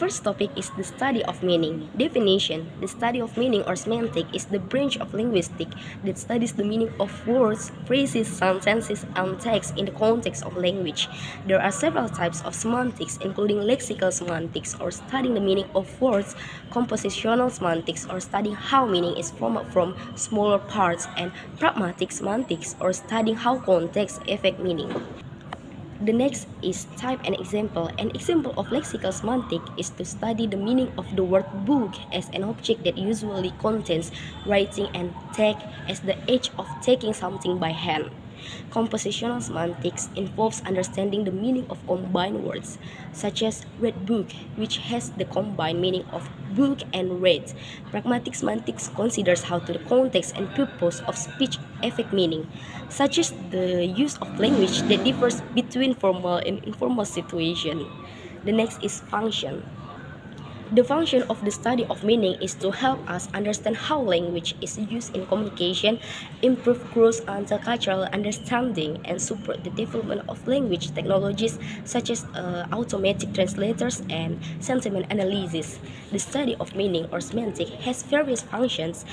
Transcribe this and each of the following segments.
first topic is the study of meaning. Definition: the study of meaning or semantic is the branch of linguistics that studies the meaning of words, phrases, sentences, and text in the context of language. There are several types of semantics, including lexical semantics, or studying the meaning of words, compositional semantics, or studying how meaning is formed from smaller parts, and pragmatic semantics, or studying how context affect meaning. The next is type and example. An example of lexical semantic is to study the meaning of the word book as an object that usually contains writing and take as the act of taking something by hand. Compositional semantics involves understanding the meaning of combined words, such as read book, which has the combined meaning of book and read. Pragmatic semantics considers how the context and purpose of speech affect meaning, such as the use of language that differs between formal and informal situations. The next is function. The function of the study of meaning is to help us understand how language is used in communication, improve cross-cultural understanding, and support the development of language technologies such as automatic translators and sentiment analysis. The study of meaning or semantic has various functions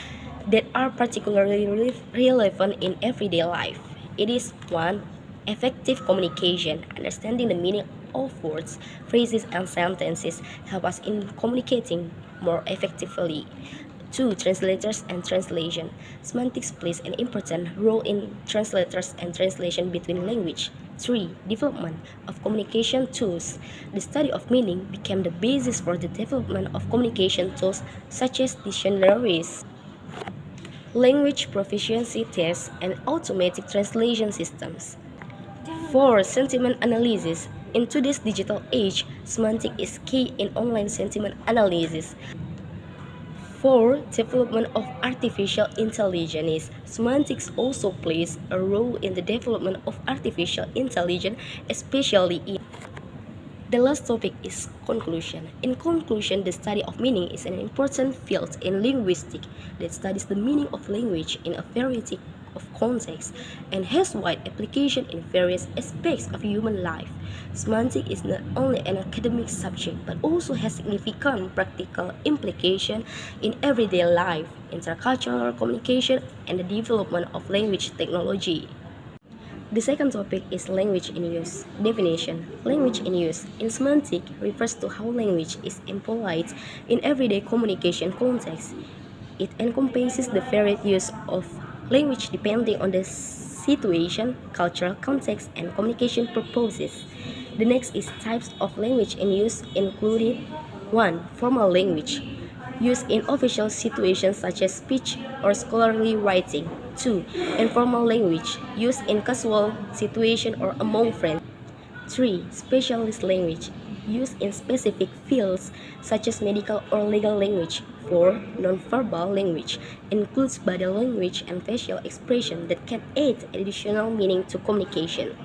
that are particularly relevant in everyday life. It is 1. Effective communication. Understanding the meaning of words, phrases, and sentences help us in communicating more effectively. 2. Translators and translation. Semantics plays an important role in translators and translation between language. 3. Development of communication tools. The study of meaning became the basis for the development of communication tools such as dictionaries, language proficiency tests, and automatic translation systems. 4. Sentiment analysis. In today's digital age, semantic is key in online sentiment analysis. 4. Development of artificial intelligence. Semantics also plays a role in the development of artificial intelligence, especially in. The last topic is conclusion. In conclusion, the study of meaning is an important field in linguistics that studies the meaning of language in a variety of contexts and has wide application in various aspects of human life. Semantics is not only an academic subject but also has significant practical implication in everyday life, intercultural communication, and the development of language technology. The second topic is language in use. Definition. Language in use in semantic refers to how language is employed in everyday communication context. It encompasses the varied use of language depending on the situation, cultural context, and communication purposes. The next is types of language in use included 1. Formal language used in official situations such as speech or scholarly writing. 2. Informal language used in casual situation or among friends. 3. Specialist language used in specific fields such as medical or legal language. 4. Nonverbal language includes body language and facial expression that can add additional meaning to communication.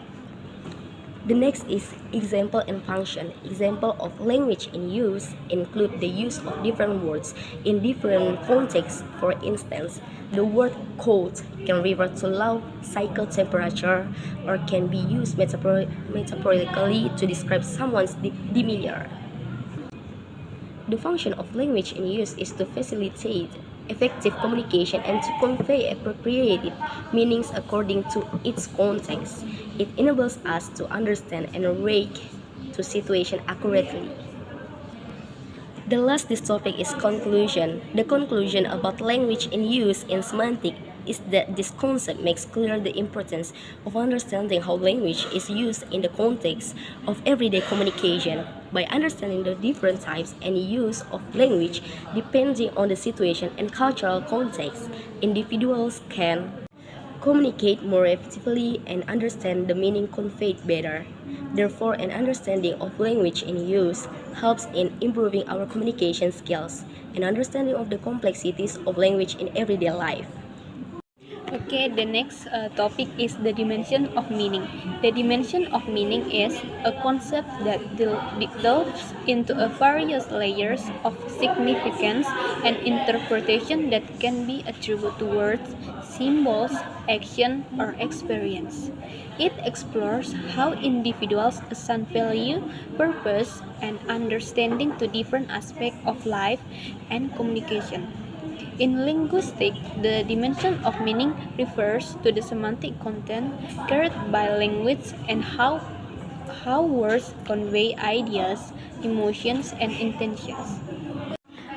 The next is example and function. Example of language in use include the use of different words in different contexts. For instance, the word cold can refer to low cycle temperature or can be used metaphorically to describe someone's demeanor. The function of language in use is to facilitate effective communication and to convey appropriate meanings according to its context. It enables us to understand and react to situation accurately. The last this topic is conclusion. The conclusion about language in use in semantic is that this concept makes clear the importance of understanding how language is used in the context of everyday communication. By understanding the different types and use of language depending on the situation and cultural context, individuals can communicate more effectively and understand the meaning conveyed better. Therefore, an understanding of language in use helps in improving our communication skills and understanding of the complexities of language in everyday life. Okay, the next topic is the dimension of meaning. The dimension of meaning is a concept that delves into a various layers of significance and interpretation that can be attributed to words, symbols, action, or experience. It explores how individuals assign value, purpose, and understanding to different aspects of life and communication. In linguistics, the dimension of meaning refers to the semantic content carried by language and how words convey ideas, emotions, and intentions.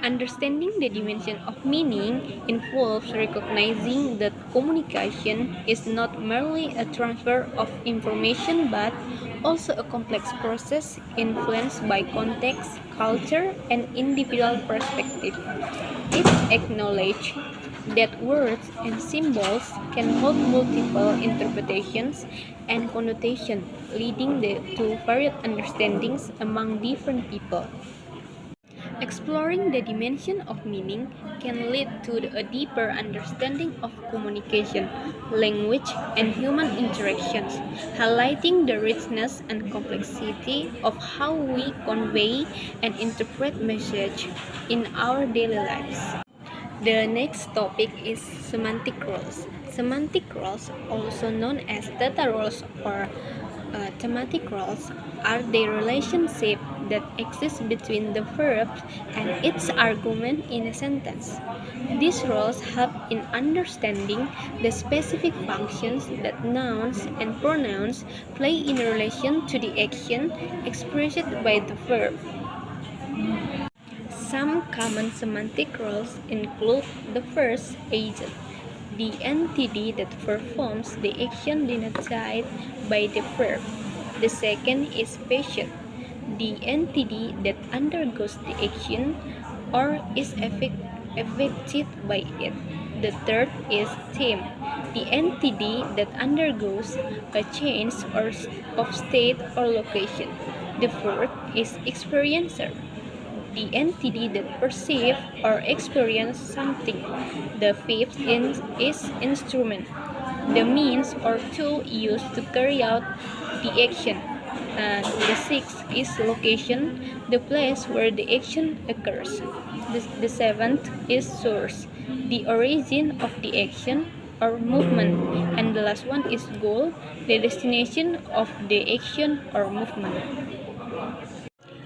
Understanding the dimension of meaning involves recognizing that communication is not merely a transfer of information but also a complex process influenced by context, culture, and individual perspective. It acknowledges that words and symbols can hold multiple interpretations and connotations, leading to varied understandings among different people. Exploring the dimension of meaning can lead to a deeper understanding of communication, language, and human interactions, highlighting the richness and complexity of how we convey and interpret message in our daily lives. The next topic is semantic roles. Semantic roles, also known as data roles or thematic roles, are the relationship that exists between the verb and its argument in a sentence. These roles help in understanding the specific functions that nouns and pronouns play in relation to the action expressed by the verb. Some common semantic roles include the first, agent, the entity that performs the action denoted by the verb. The second is patient, the entity that undergoes the action or is affected by it. The third is theme, the entity that undergoes a change of state or location. The fourth is experiencer, the entity that perceives or experiences something. The fifth is instrument, the means or tool used to carry out the action. And the sixth is location, the place where the action occurs. The seventh is source, the origin of the action or movement. And the last one is goal, the destination of the action or movement.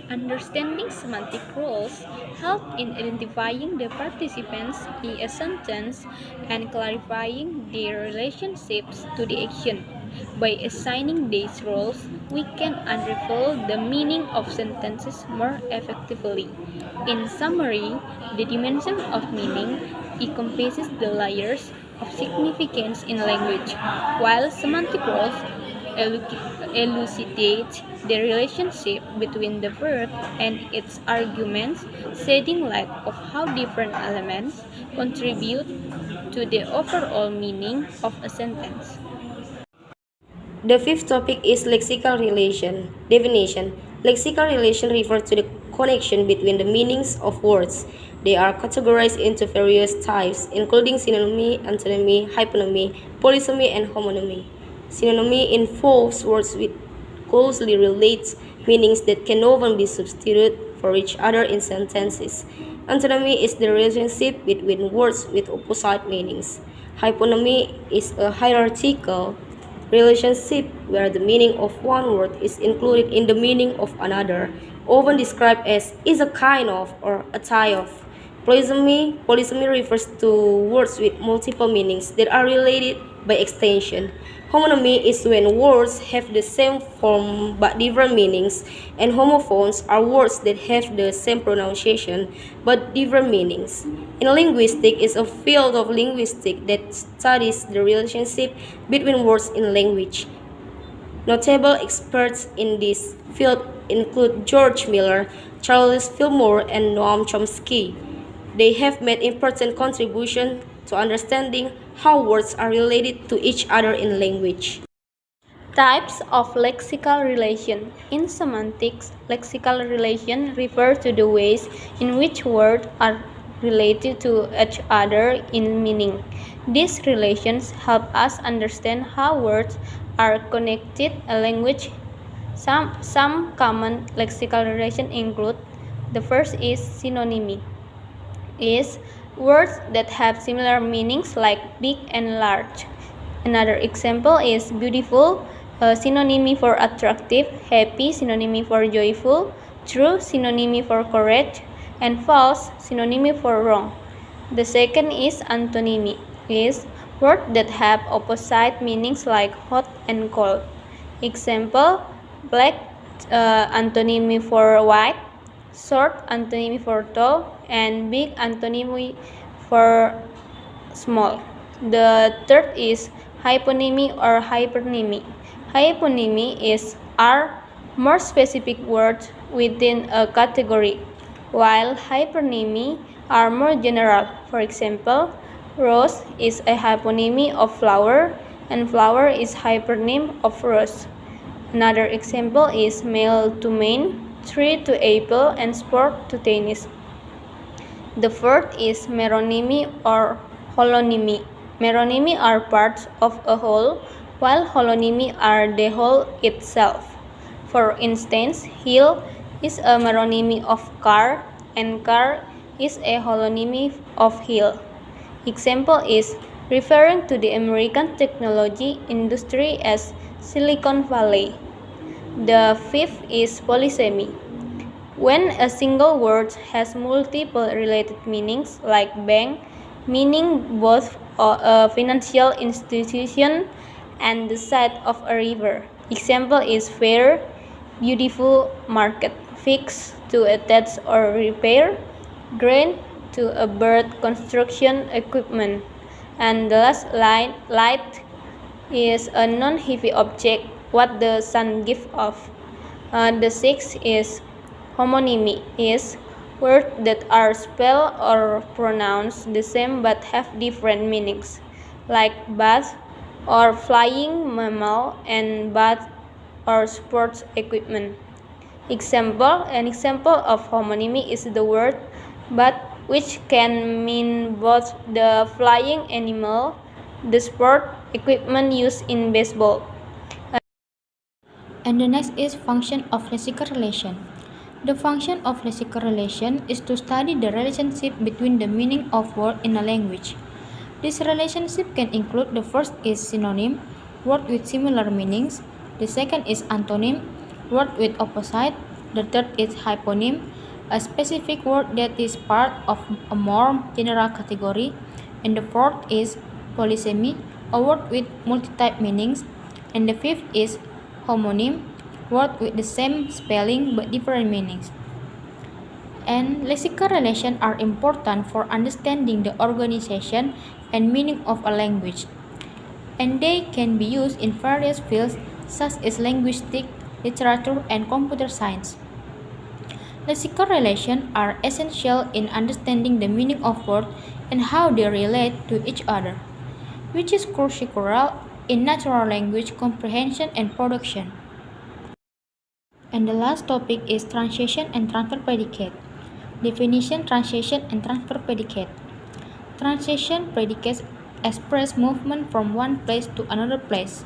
Understanding semantic roles help in identifying the participants in a sentence and clarifying their relationships to the action. By assigning these roles, we can unravel the meaning of sentences more effectively. In summary, the dimension of meaning encompasses the layers of significance in language, while semantic roles elucidate the relationship between the verb and its arguments, shedding light of how different elements contribute to the overall meaning of a sentence. The fifth topic is lexical relation. Definition. Lexical relation refers to the connection between the meanings of words. They are categorized into various types, including synonymy, antonymy, hyponymy, polysemy, and homonymy. Synonymy involves words with closely related meanings that can often be substituted for each other in sentences. Antonymy is the relationship between words with opposite meanings. Hyponymy is a hierarchical relationship where the meaning of one word is included in the meaning of another, often described as is a kind of or a type of. Polysemy refers to words with multiple meanings that are related by extension. Homonymy is when words have the same form but different meanings, and homophones are words that have the same pronunciation but different meanings. In linguistics is a field of linguistics that studies the relationship between words in language. Notable experts in this field include George Miller, Charles Fillmore, and Noam Chomsky. They have made important contributions to understanding how words are related to each other in language. Types of lexical relation. In semantics, lexical relation refer to the ways in which words are related to each other in meaning. These relations help us understand how words are connected in language. Some common lexical relations include: the first is synonymy, is words that have similar meanings like big and large. Another example is beautiful, a synonym for attractive; happy, synonym for joyful; true, synonym for correct; and false, synonym for wrong. The second is antonymy, is words that have opposite meanings like hot and cold. Example: black, antonymy for white; short, antonymy for tall; and big, antonymy for small. The third is hyponymy or hypernymy. Hyponymy are more specific words within a category, while hypernymy are more general. For example, rose is a hyponymy of flower, and flower is hypernym of rose. Another example is male to main, tree to apple, and sport to tennis. The fourth is meronymy or holonymy. Meronymy are parts of a whole, while holonymy are the whole itself. For instance, hill is a meronymy of car, and car is a holonymy of hill. Example is referring to the American technology industry as Silicon Valley. The fifth is polysemy. When a single word has multiple related meanings, like bank, meaning both a financial institution and the side of a river. Example is fair, beautiful, market; fix, to attach or repair; grain, to a bird construction equipment. And the last line, light, is a non-heavy object, what the sun gives off. The sixth is homonymy, is words that are spelled or pronounced the same but have different meanings, like bath or flying mammal and bath or sports equipment. An example of homonymy is the word bat, which can mean both the flying animal, the sport equipment used in baseball. And the next is function of lexical relation. The function of lexical relation is to study the relationship between the meaning of words in a language. This relationship can include: the first is synonym, word with similar meanings; the second is antonym, word with opposite; the third is hyponym, a specific word that is part of a more general category; and the fourth is polysemy, a word with multi-type meanings; and the fifth is homonym, word with the same spelling but different meanings. And lexical relations are important for understanding the organization and meaning of a language, and they can be used in various fields such as linguistics, literature, and computer science. Lexical relations are essential in understanding the meaning of words and how they relate to each other, which is crucial in natural language comprehension and production. And the last topic is translation and transfer predicate. Definition: translation and transfer predicate. Translation predicates express movement from one place to another place,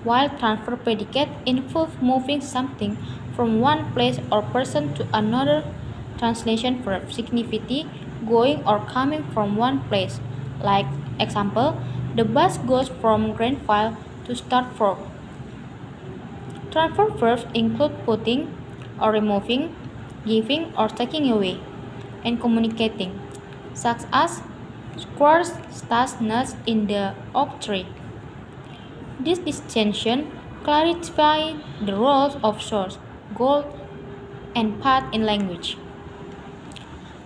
while transfer predicate involve moving something from one place or person to another. Translation verb signify going or coming from one place. Like example, the bus goes from Greenville to Stratford. Transfer verbs include putting or removing, giving or taking away, and communicating, such as squirrels stash nuts in the oak tree. This distinction clarifies the roles of source, goal, and path in language.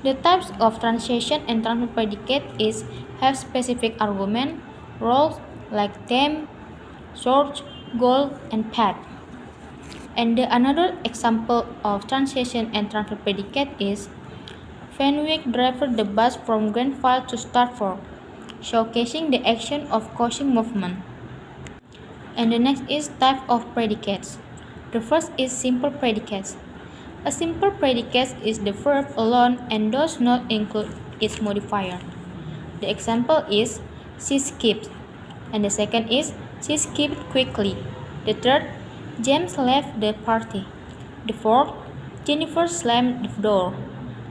The types of translation and transfer predicate is have specific argument, roles like theme, source, goal, and path. And another example of translation and transfer predicate is Fenwick drove the bus from Greenville to Stratford, showcasing the action of causing movement. And the next is type of predicates. The first is simple predicates. A simple predicate is the verb alone and does not include its modifier. The example is she skipped, and the second is she skipped quickly. The third, James left the party. The fourth, Jennifer slammed the door.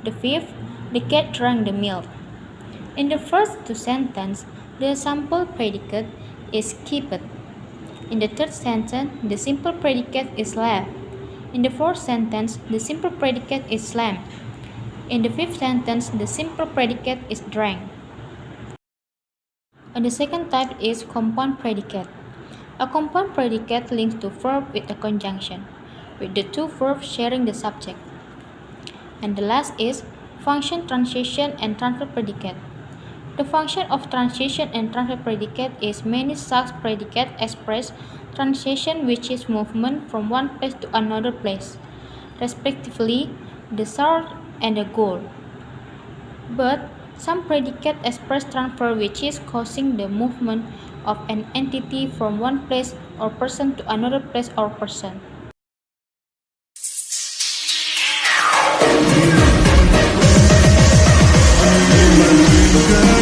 The fifth, the cat drank the milk. In the first two sentences, the sample predicate is skipped. In the third sentence, the simple predicate is left. In the fourth sentence, the simple predicate is slammed. In the fifth sentence, the simple predicate is drank. And the second type is compound predicate. A compound predicate links to verb with a conjunction, with the two verbs sharing the subject. And the last is function transition and transfer predicate. The function of transition and transfer predicate is many such predicates express transition, which is movement from one place to another place, respectively the start and the goal. But some predicates express transfer, which is causing the movement of an entity from one place or person to another place or person. Good.